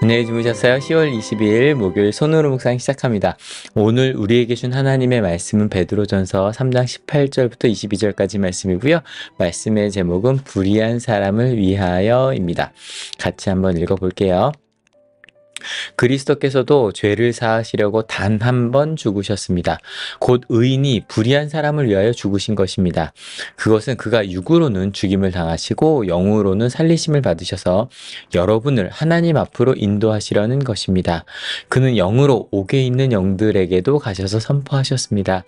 안녕히 주무셨어요? 10월 22일 목요일 손으로 묵상 시작합니다. 오늘 우리에게 준 하나님의 말씀은 베드로전서 3장 18절부터 22절까지 말씀이고요. 말씀의 제목은 불의한 사람을 위하여입니다. 같이 한번 읽어볼게요. 그리스도께서도 죄를 사하시려고 단 한 번 죽으셨습니다. 곧 의인이 불의한 사람을 위하여 죽으신 것입니다. 그것은 그가 육으로는 죽임을 당하시고 영으로는 살리심을 받으셔서 여러분을 하나님 앞으로 인도하시려는 것입니다. 그는 영으로 옥에 있는 영들에게도 가셔서 선포하셨습니다.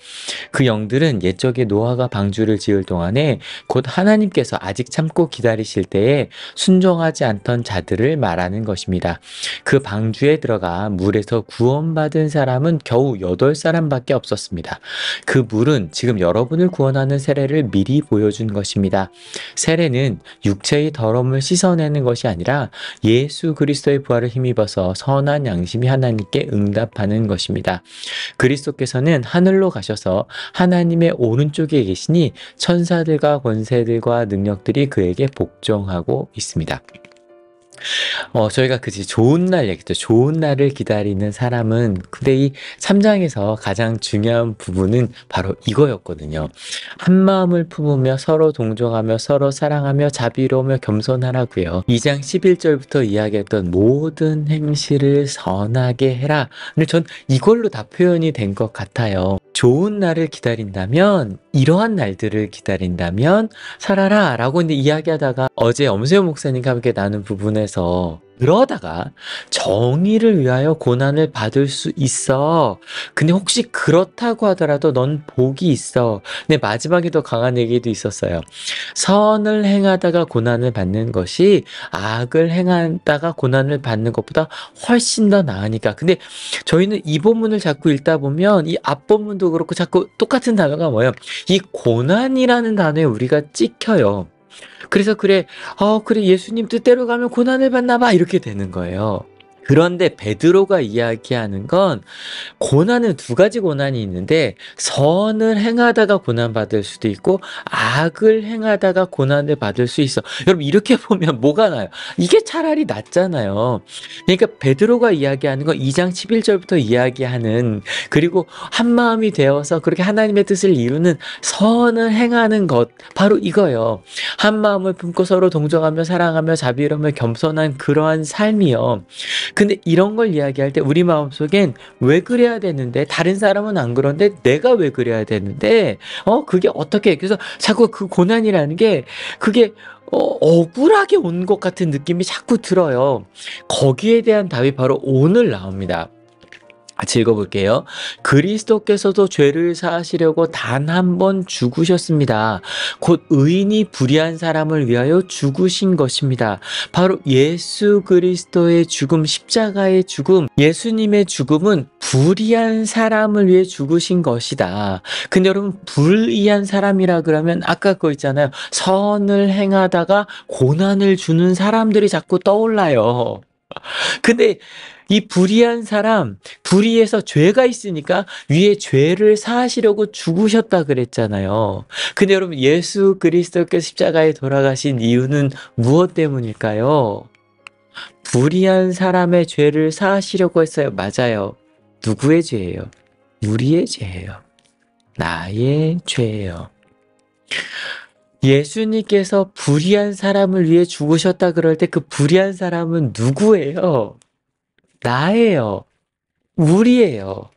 그 영들은 옛적에 노아가 방주를 지을 동안에 곧 하나님께서 아직 참고 기다리실 때에 순종하지 않던 자들을 말하는 것입니다. 그 방주에 들어가 물에서 구원받은 사람은 겨우 8사람밖에 없었습니다. 그 물은 지금 여러분을 구원하는 세례를 미리 보여준 것입니다. 세례는 육체의 더러움을 씻어내는 것이 아니라 예수 그리스도의 부활을 힘입어서 선한 양심이 하나님께 응답하는 것입니다. 그리스도께서는 하늘로 가셔서 하나님의 오른쪽에 계시니 천사들과 권세들과 능력들이 그에게 복종하고 있습니다. 저희가 그지 좋은 날 얘기했죠. 좋은 날을 기다리는 사람은, 근데 이 3장에서 가장 중요한 부분은 바로 이거였거든요. 한 마음을 품으며 서로 동정하며 서로 사랑하며 자비로우며 겸손하라고요. 2장 11절부터 이야기했던 모든 행실을 선하게 해라. 근데 전 이걸로 다 표현이 된 것 같아요. 좋은 날을 기다린다면, 이러한 날들을 기다린다면 살아라 라고 이제 이야기하다가 어제 엄세호 목사님과 함께 나눈 부분에서 그러다가 정의를 위하여 고난을 받을 수 있어. 근데 혹시 그렇다고 하더라도 넌 복이 있어. 근데 마지막에 더 강한 얘기도 있었어요. 선을 행하다가 고난을 받는 것이 악을 행하다가 고난을 받는 것보다 훨씬 더 나으니까. 근데 저희는 이 본문을 자꾸 읽다 보면 이 앞본문도 그렇고 자꾸 똑같은 단어가 뭐예요? 이 고난이라는 단어에 우리가 찍혀요. 그래서 그래 예수님 뜻대로 가면 고난을 받나 봐 이렇게 되는 거예요. 그런데 베드로가 이야기하는 건 고난은 두 가지 고난이 있는데 선을 행하다가 고난받을 수도 있고 악을 행하다가 고난을 받을 수 있어. 여러분 이렇게 보면 뭐가 나요? 이게 차라리 낫잖아요. 그러니까 베드로가 이야기하는 건 2장 11절부터 이야기하는, 그리고 한마음이 되어서 그렇게 하나님의 뜻을 이루는 선을 행하는 것, 바로 이거예요. 한마음을 품고 서로 동정하며 사랑하며 자비로우며 겸손한 그러한 삶이요. 근데 이런 걸 이야기할 때 우리 마음속엔 왜 그래야 되는데, 다른 사람은 안 그런데 내가 왜 그래야 되는데, 그게 어떻게, 그래서 자꾸 그 고난이라는 게 그게 억울하게 온 것 같은 느낌이 자꾸 들어요. 거기에 대한 답이 바로 오늘 나옵니다. 같이 읽어볼게요. 그리스도께서도 죄를 사하시려고 단 한 번 죽으셨습니다. 곧 의인이 불의한 사람을 위하여 죽으신 것입니다. 바로 예수 그리스도의 죽음, 십자가의 죽음, 예수님의 죽음은 불의한 사람을 위해 죽으신 것이다. 근데 여러분, 불의한 사람이라 그러면 아까 그거 있잖아요. 선을 행하다가 고난을 주는 사람들이 자꾸 떠올라요. 근데 이 불의한 사람, 불의해서 죄가 있으니까 위에 죄를 사하시려고 죽으셨다 그랬잖아요. 근데 여러분, 예수 그리스도께서 십자가에 돌아가신 이유는 무엇 때문일까요? 불의한 사람의 죄를 사하시려고 했어요. 맞아요. 누구의 죄예요? 우리의 죄예요. 나의 죄예요. 예수님께서 불의한 사람을 위해 죽으셨다 그럴 때 그 불의한 사람은 누구예요? 나예요. 우리예요.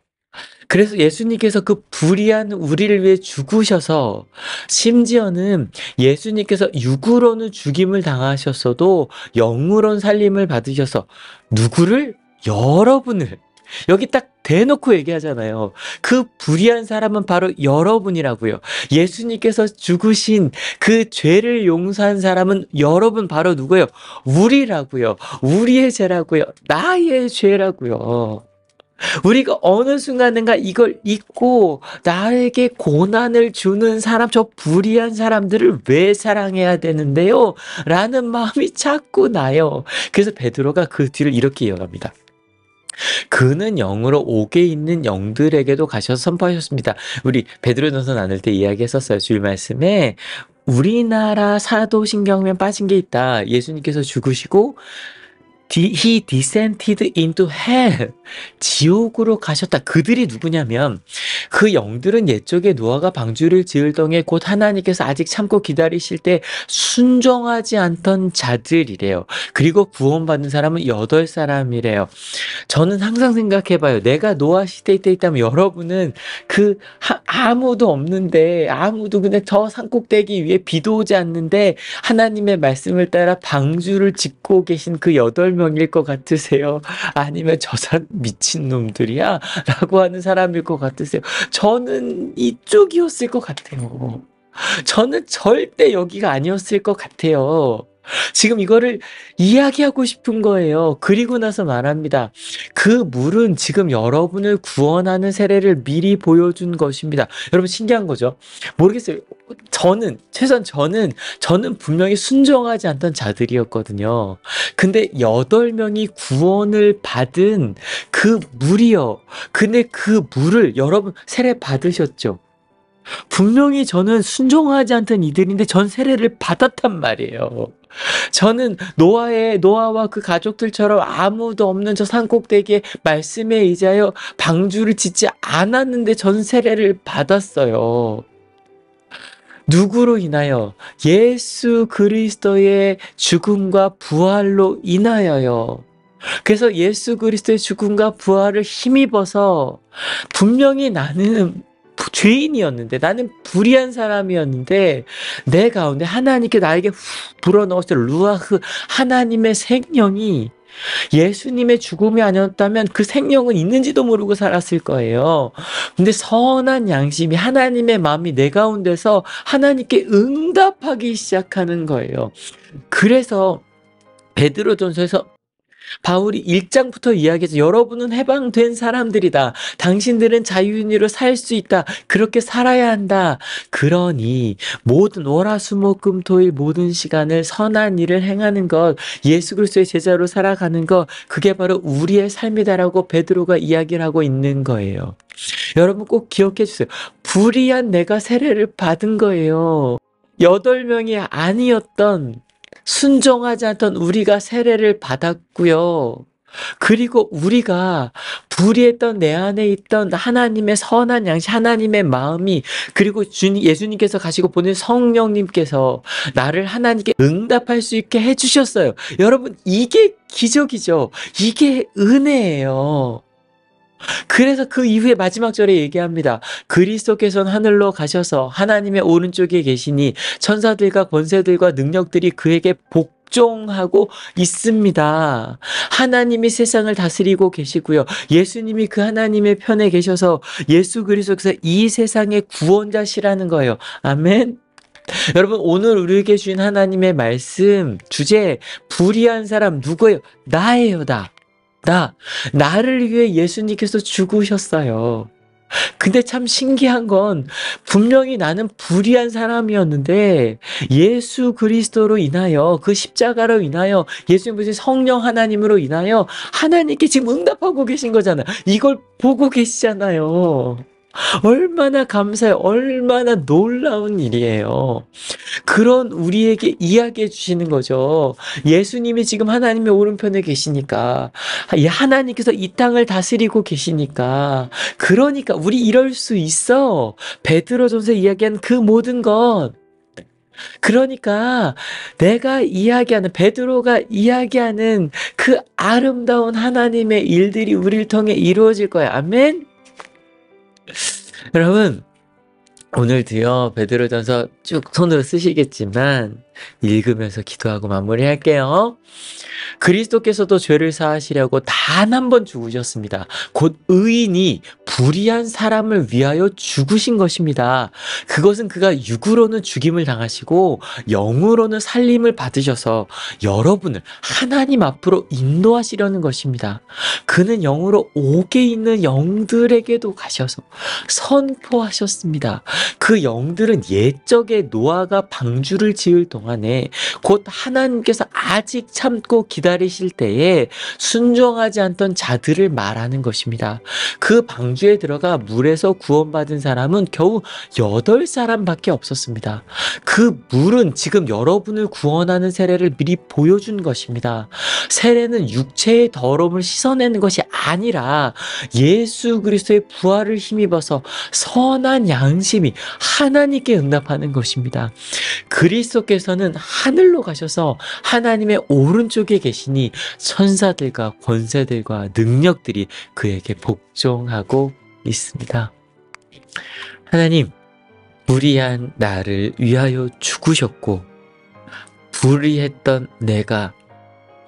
그래서 예수님께서 그 불의한 우리를 위해 죽으셔서, 심지어는 예수님께서 육으로는 죽임을 당하셨어도 영으로는 살림을 받으셔서 누구를? 여러분을. 여기 딱 대놓고 얘기하잖아요. 그 불의한 사람은 바로 여러분이라고요. 예수님께서 죽으신 그 죄를 용서한 사람은 여러분, 바로 누구예요? 우리라고요. 우리의 죄라고요. 나의 죄라고요. 우리가 어느 순간인가 이걸 잊고 나에게 고난을 주는 사람, 저 불의한 사람들을 왜 사랑해야 되는데요? 라는 마음이 자꾸 나요. 그래서 베드로가 그 뒤를 이렇게 이어갑니다. 그는 영으로 옥에 있는 영들에게도 가셔서 선포하셨습니다. 우리 베드로전서 나눌 때 이야기했었어요. 주일 말씀에 우리나라 사도신경면 빠진 게 있다. 예수님께서 죽으시고 He descended into hell. 지옥으로 가셨다. 그들이 누구냐면 그 영들은 옛적에 노아가 방주를 지을 동에 곧 하나님께서 아직 참고 기다리실 때 순종하지 않던 자들이래요. 그리고 구원받은 사람은 8사람이래요. 저는 항상 생각해봐요. 내가 노아 시대에 있다면 여러분은 아무도 없는데, 아무도 그냥 저 산꼭대기 위에 비도 오지 않는데 하나님의 말씀을 따라 방주를 짓고 계신 그 8명일 것 같으세요? 아니면 저 사람 미친놈들이야? 라고 하는 사람일 것 같으세요? 저는 이쪽이었을 것 같아요. 저는 절대 여기가 아니었을 것 같아요. 지금 이거를 이야기하고 싶은 거예요. 그리고 나서 말합니다. 그 물은 지금 여러분을 구원하는 세례를 미리 보여준 것입니다. 여러분 신기한 거죠? 모르겠어요. 저는 분명히 순종하지 않던 자들이었거든요. 근데 8명이 구원을 받은 그 물이요. 근데 그 물을 여러분 세례 받으셨죠? 분명히 저는 순종하지 않던 이들인데 전 세례를 받았단 말이에요. 저는 노아와 그 가족들처럼 아무도 없는 저 산꼭대기에 말씀에 의지하여 방주를 짓지 않았는데 전 세례를 받았어요. 누구로 인하여? 예수 그리스도의 죽음과 부활로 인하여요. 그래서 예수 그리스도의 죽음과 부활을 힘입어서 분명히 나는 죄인이었는데, 나는 불의한 사람이었는데 내 가운데 하나님께 나에게 불어넣었을 루아흐 하나님의 생명이 예수님의 죽음이 아니었다면 그 생명은 있는지도 모르고 살았을 거예요. 근데 선한 양심이, 하나님의 마음이 내 가운데서 하나님께 응답하기 시작하는 거예요. 그래서 베드로전서에서 바울이 1장부터 이야기해서 여러분은 해방된 사람들이다. 당신들은 자유인으로 살 수 있다. 그렇게 살아야 한다. 그러니 모든 월화수목금토일 모든 시간을 선한 일을 행하는 것, 예수 그리스도의 제자로 살아가는 것, 그게 바로 우리의 삶이다라고 베드로가 이야기를 하고 있는 거예요. 여러분 꼭 기억해 주세요. 불의한 내가 세례를 받은 거예요. 8명이 아니었던, 순종하지 않던 우리가 세례를 받았고요. 그리고 우리가 불의했던 내 안에 있던 하나님의 선한 양심, 하나님의 마음이, 그리고 예수님께서 가시고 보낸 성령님께서 나를 하나님께 응답할 수 있게 해주셨어요. 여러분, 이게 기적이죠. 이게 은혜예요. 그래서 그 이후에 마지막 절에 얘기합니다. 그리스도께서는 하늘로 가셔서 하나님의 오른쪽에 계시니 천사들과 권세들과 능력들이 그에게 복종하고 있습니다. 하나님이 세상을 다스리고 계시고요. 예수님이 그 하나님의 편에 계셔서 예수 그리스도께서 이 세상의 구원자시라는 거예요. 아멘. 여러분, 오늘 우리에게 주신 하나님의 말씀 주제, 불의한 사람 누구예요? 나예요. 나를 위해 예수님께서 죽으셨어요. 근데 참 신기한 건 분명히 나는 불의한 사람이었는데 예수 그리스도로 인하여, 그 십자가로 인하여, 예수님의 성령 하나님으로 인하여 하나님께 지금 응답하고 계신 거잖아요. 이걸 보고 계시잖아요. 얼마나 감사해요. 얼마나 놀라운 일이에요. 그런 우리에게 이야기해 주시는 거죠. 예수님이 지금 하나님의 오른편에 계시니까, 하나님께서 이 땅을 다스리고 계시니까, 그러니까 우리 이럴 수 있어. 베드로전서에 이야기한 그 모든 것. 그러니까 내가 이야기하는, 베드로가 이야기하는 그 아름다운 하나님의 일들이 우리를 통해 이루어질 거야. 아멘. 여러분, 오늘도요 베드로전서 쭉 손으로 쓰시겠지만 읽으면서 기도하고 마무리할게요. 그리스도께서도 죄를 사하시려고 단 한 번 죽으셨습니다. 곧 의인이 불의한 사람을 위하여 죽으신 것입니다. 그것은 그가 육으로는 죽임을 당하시고 영으로는 살림을 받으셔서 여러분을 하나님 앞으로 인도하시려는 것입니다. 그는 영으로 옥에 있는 영들에게도 가셔서 선포하셨습니다. 그 영들은 옛적에 부엌에 노아가 방주를 지을 동안에 곧 하나님께서 아직 참고 기다리실 때에 순종하지 않던 자들을 말하는 것입니다. 그 방주에 들어가 물에서 구원받은 사람은 겨우 8사람밖에 없었습니다. 그 물은 지금 여러분을 구원하는 세례를 미리 보여준 것입니다. 세례는 육체의 더러움을 씻어내는 것이 아니라 예수 그리스도의 부활을 힘입어서 선한 양심이 하나님께 응답하는 것입니다. 그리스도께서는 하늘로 가셔서 하나님의 오른쪽에 계시니 천사들과 권세들과 능력들이 그에게 복종하고 있습니다. 하나님, 불의한 나를 위하여 죽으셨고 불의했던 내가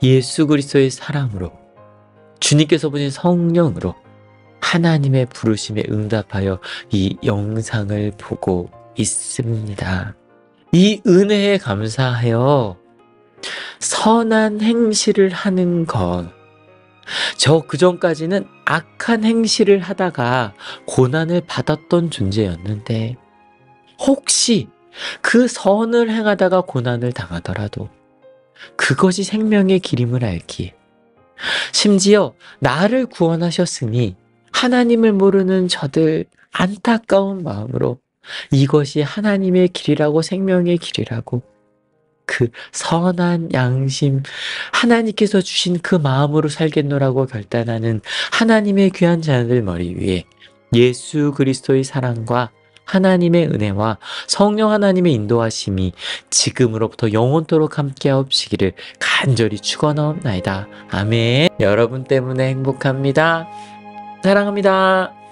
예수 그리스도의 사랑으로 주님께서 보신 성령으로 하나님의 부르심에 응답하여 이 영상을 보고 있습니다. 이 은혜에 감사하여 선한 행실을 하는 것, 저 그전까지는 악한 행실을 하다가 고난을 받았던 존재였는데 혹시 그 선을 행하다가 고난을 당하더라도 그것이 생명의 길임을 알기에, 심지어 나를 구원하셨으니 하나님을 모르는 저들 안타까운 마음으로 이것이 하나님의 길이라고 생명의 길이라고 그 선한 양심, 하나님께서 주신 그 마음으로 살겠노라고 결단하는 하나님의 귀한 자녀들 머리 위에 예수 그리스도의 사랑과 하나님의 은혜와 성령 하나님의 인도하심이 지금으로부터 영원토록 함께하옵시기를 간절히 축원하옵나이다. 아멘. 여러분 때문에 행복합니다. 사랑합니다.